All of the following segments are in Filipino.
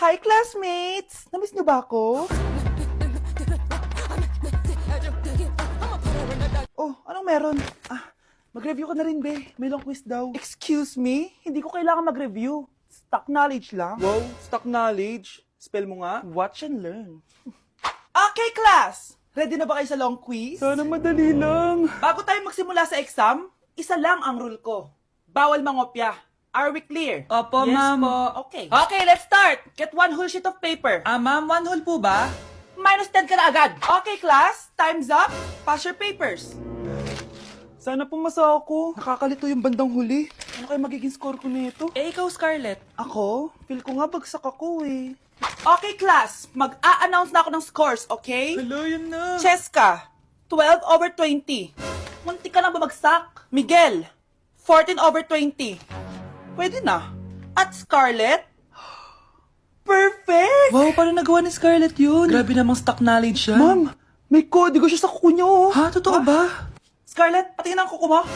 Hi, classmates! Namiss niyo ba ako? Oh, anong meron? Mag-review ka na rin, be. May long quiz daw. Excuse me? Hindi ko kailangan mag-review. Stock knowledge lang. Wow, stock knowledge. Spell mo nga. Watch and learn. Okay, class! Ready na ba kayo sa long quiz? Sana madali lang. Bago tayo magsimula sa exam, isa lang ang rule ko. Bawal mangopya. Are we clear? Opo, Yes ma'am. po. Okay. Okay, let's start. Get one whole sheet of paper. Ma'am, 1 whole po ba? Minus 10 ka na agad. Okay, class. Time's up. Pass your papers. Sana pumasa ako. Nakakalito yung bandang huli. Ano kaya magiging score ko nito? Eh, ikaw, Scarlett. Ako? Feel ko nga bagsak ako eh. Okay, class. Mag-a-announce na ako ng scores, okay? Hello, yun na. Cheska, 12/20. Munti ka lang bumagsak. Miguel, 14/20. Pwede na. At Scarlett, perfect! Wow, paano nagawa ni Scarlett yun? Grabe namang stock knowledge siya. Ma'am, may kodigo siya sa kuko niyo. Oh. Ha? Totoo ba? Scarlett, patingin ang kuko mo.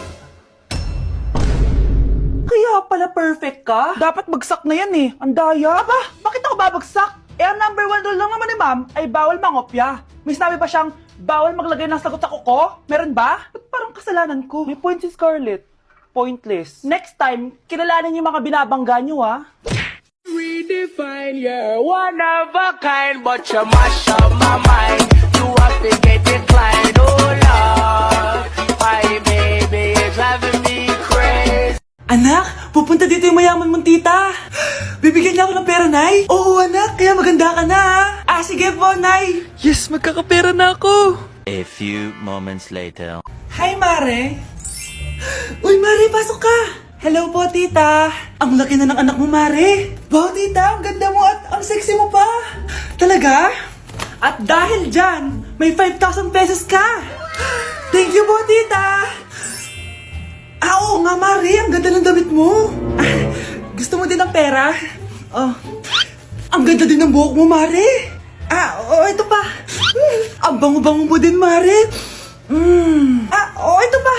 Kaya pala perfect ka? Dapat bagsak na yan eh. Ang daya. Aba, bakit ako babagsak? Eh, ang number 1 rule lang naman ni ma'am ay bawal mangopya. May sinabi pa siyang bawal maglagay ng sagot sa kuko? Meron ba? Ba't parang kasalanan ko? May point si Scarlett. Pointless. Next time, kilalanin yung mga binabangga nyo, ha? Redefine, you're one of a kind, but you mash up my mind. You have to get declined, oh Lord. My baby is driving me crazy. Anak, pupunta dito yung mayaman mong tita. Bibigyan niya ako ng pera, Nay. Oo, anak, kaya maganda ka na, ha? Sige po, Nay. Yes, magkakapera na ako. A few moments later. Hi, Mare. Uy, Mare, pasok ka. Hello po, tita. Ang laki na ng anak mo, Mare. Wow, tita, ang ganda mo at ang sexy mo pa. Talaga? At dahil dyan, may 5,000 pesos ka. Thank you po, tita. Oo nga, Mare, ang ganda ng damit mo. Gusto mo din ng pera? Oh, ang ganda din ng buhok mo, Mare. Oo, ito pa. Ang bango-bango mo din, Mare. Ito pa.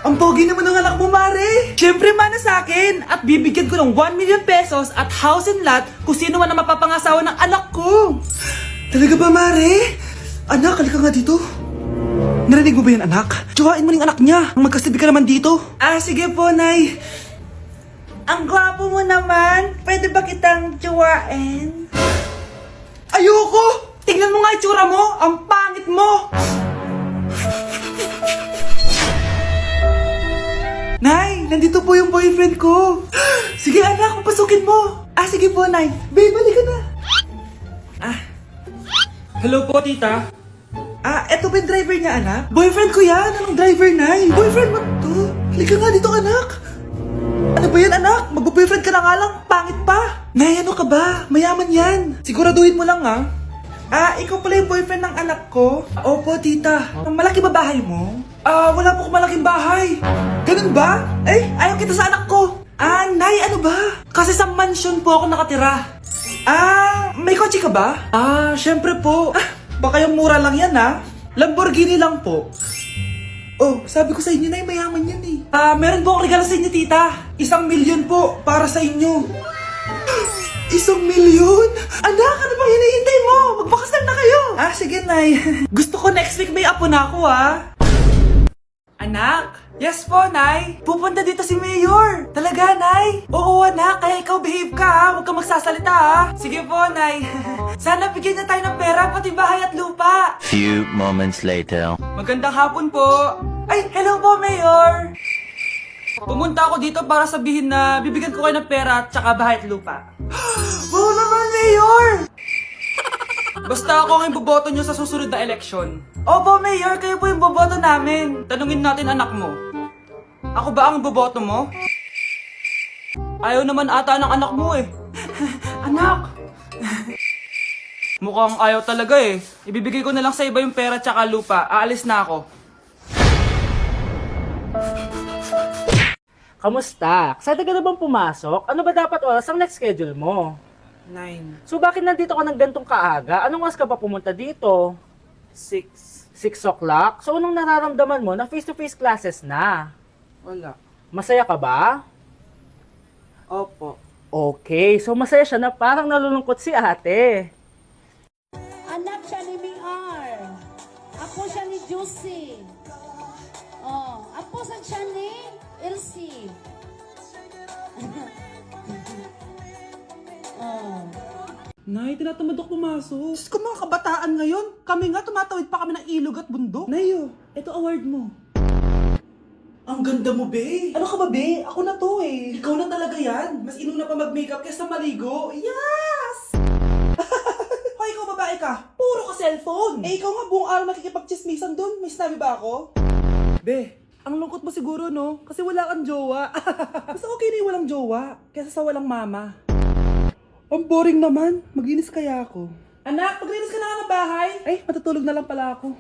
Ang pogi naman ng anak mo, Mare. Siyempre, mana sa akin. At bibigyan ko ng 1 million pesos at house and lot kung sino man ang mapapangasawa ng anak ko. Talaga ba, Mare? Anak, halika nga dito. Narinig mo ba yan, anak? Tsuhain mo ng anak niya. Magkasibi ka naman dito. Sige po, Nay. Ang gwapo mo naman. Pwede ba kitang tsuhain? Ayoko! Tingnan mo nga itsura mo. Ang pangit mo. Nay, nandito po yung boyfriend ko. Sige anak, papasukin mo. Sige po, Nay. Babe, balik ka na. Hello po, tita. Eto ba yung driver niya, anak? Boyfriend ko yan. Anong driver, Nay? Boyfriend mo to? Halika nga dito, anak. Ano ba yan, anak? Mag-boyfriend ka na nga lang. Pangit pa. Nay, ano ka ba? Mayaman yan. Siguraduhin mo lang, ha? Ikaw pala yung boyfriend ng anak ko? Opo, tita. Malaki ba bahay mo? Wala po akong malaking bahay. Ganun ba? Ayaw kita sa anak ko. Nay, ano ba? Kasi sa mansion po ako nakatira. May kotse ka ba? Syempre po. Baka yung mura lang yan, ha? Lamborghini lang po. Oh, sabi ko sa inyo na mayaman yan eh. Meron po akong regalo sa inyo, tita. 1,000,000 po para sa inyo. 1,000,000? Anak, ano bang hinihintay mo? Magpakasal na kayo. Sige, Nay. Gusto ko next week may apo na ako, ha? Anak? Yes po, Nay. Pupunta dito si Mayor. Talaga, Nay? Oo, anak. Kaya ikaw behave ka, ha? Huwag kang magsasalita, ha? Sige po, Nay. Sana bigyan niya tayo ng pera, pati bahay at lupa. Few moments later. Magandang hapon po. Hello po, Mayor. Pumunta ako dito para sabihin na bibigyan ko kayo ng pera at saka bahay at lupa. Wow naman, Mayor! Basta ako ang iboboto nyo sa susunod na eleksyon. Opo, Mayor, kayo po yung boboto namin. Tanungin natin anak mo. Ako ba ang boboto mo? Ayaw naman ata ng anak mo eh. Anak! Mukhang ayaw talaga eh. Ibibigay ko na lang sa iba yung pera tsaka lupa. Aalis na ako. Kamusta? Excited ka na bang pumasok? Ano ba dapat oras ang next schedule mo? 9, So bakit nandito ka ng gantong kaaga? Anong oras ka pa pumunta dito? 6, 6 o'clock? So anong nararamdaman mo na face-to-face classes na? wala. Masaya ka ba? Opo. Okay, so masaya siya na parang nalulungkot si ate. Anak siya ni Miar. Apo siya ni Juicy. Oh, apo siya ni Elsie. Oh. Nay, tinatamad ako pumasok. Diyos ko mga kabataan ngayon. Kami nga, tumatawid pa kami ng ilog at bundok. Nayo, ito award mo. Ang ganda mo, be. Ano ka ba, be? Ako na to eh. Ikaw na talaga yan. Mas inuna pa mag-makeup kaysa maligo. Yes! Hoy, ikaw babae ka. Puro ka cellphone. Eh, ikaw nga buong araw nakikipag-chismisan doon. May sinabi ba ako? Be, ang lungkot mo siguro, no? Kasi wala kang jowa. Mas okay na yung walang jowa kaysa sa walang mama. Ang boring naman. Maglinis kaya ako. Anak, maglinis ka na nga ng bahay. Ay, matutulog na lang pala ako.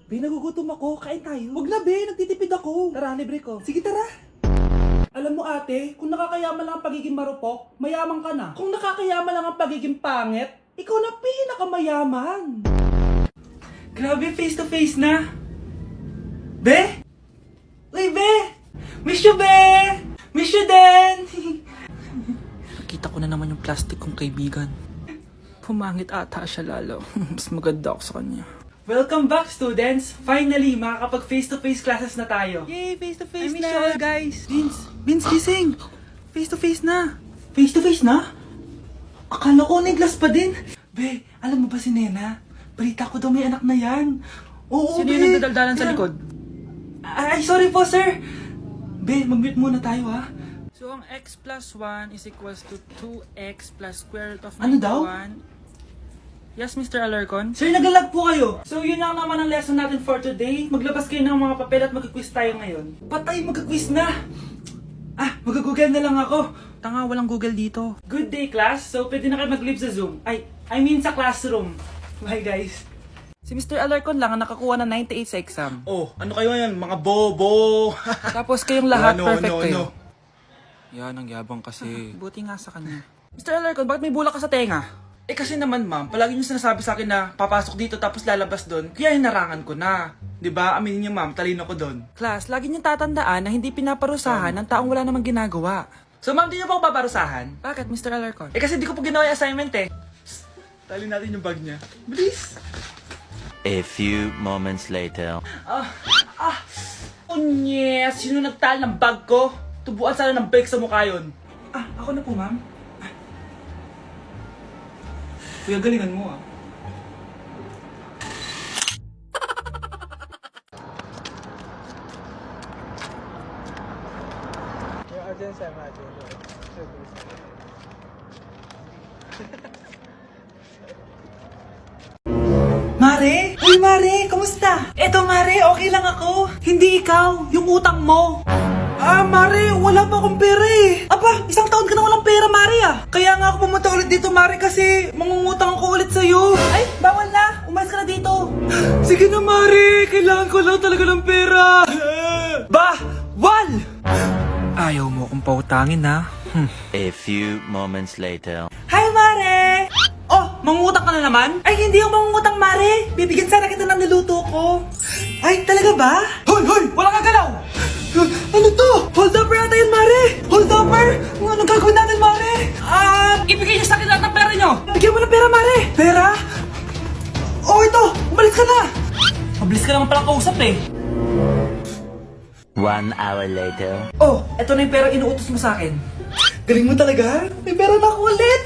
Be, nagugutom ako. Kain tayo. Huwag na, be. Nagtitipid ako. Tara, libre ko. Sige, tara. Alam mo, ate, kung nakakayaman lang ang pagiging marupok, mayaman ka na. Kung nakakayaman lang ang pagiging pangit, ikaw na pinakamayaman. Grabe, face to face na. Be? Uy, be! Miss you, be! Miss you din! Nakita ko na naman yung plastic kong kaibigan. Pumangit ata siya lalo. Mas maganda ako sa kanya. Welcome back, students! Finally, makakapag face-to-face classes na tayo. Yay! Face-to-face na! I miss you all, guys! Vince, gising! Face-to-face na! Face-to-face na? Akala ko neglas pa din. Be, alam mo ba si Nena? Balita ko daw may anak na yan. Oo, Sino be. yung nagdadaldalan sa likod? Ay, sorry po, sir. Be, mag-mute muna tayo, ha? So, ang x plus 1 is equals to 2x plus square root of 91. Ano daw? Yes, Mr. Alarcon? Sir, nagalag po kayo. So, yun lang naman ang lesson natin for today. Maglabas kayo ng mga papel at mag-quiz tayo ngayon. Patay, mag-quiz na! Mag-google na lang ako. Tanga, walang Google dito. Good day, class. So, pwede na kayo mag-live sa Zoom. I mean sa classroom. Bye, guys. Si Mr. Alarcon lang ang nakakuha ng 98 sa exam. Oh, ano kayo yan? Mga bobo! Tapos kayong lahat Ano, perfect ano, kayo. Yan, ang yabang kasi. Buti nga sa kanya. Mr. Alarcon, bakit may bulak ka sa tenga? Eh kasi naman ma'am, palagi niyo sinasabi sa akin na papasok dito tapos lalabas doon. Kaya hinarangan ko na. 'Di ba? Aminin niyo ma'am, talino ko doon. Class, lagi niyong tatandaan na hindi pinaparusahan ng taong wala namang ginagawa. So ma'am, di niyo ba ako paparusahan? Bakit, Mr. Alarcon? Eh kasi di ko po ginawa yung assignment eh. Tali natin yung bag niya. Bilis! A few moments later. Unyes! Sino nagtal ng bag ko? Tubuan sana ng bike sa mukha yun. Ako na po, ma'am. Kuya, galingan mo, Mare! Uy, Mare! Kamusta? Eto, Mare, okay lang ako. Hindi ikaw, yung utang mo. Mare, wala pa akong pera eh. Aba, isang taon ka na walang pera, Mare ah. Kaya nga ako pumunta ulit dito, Mare, kasi mangungutang ako ulit sa'yo. Ay, bawal na. Umalis ka na dito. Sige na, Mare. Kailangan ko lang talaga ng pera. Bawal! Ayaw mo kong pautangin, ha? A few moments later. Hi, Mare! Oh, mangungutang ka na naman? Ay, hindi ako mangungutang, Mare. Bibigyan sana kita ng niluto ko. Ay, talaga ba? Hoy, hoy! Wala kang galaw! Ano to? Hold upper ata yun, Mare! Hold upper? Anong gagawin natin, Mare? Ibigay niyo sa akin lahat ng pera niyo! Bigyan mo ng pera, Mare! Pera? Oh, ito! Umalis ka na! Mabilis ka naman palang kausap eh. 1 hour later. Oh, eto na yung pera inuutos mo sa akin. Galing mo talaga. May pera na ako ulit.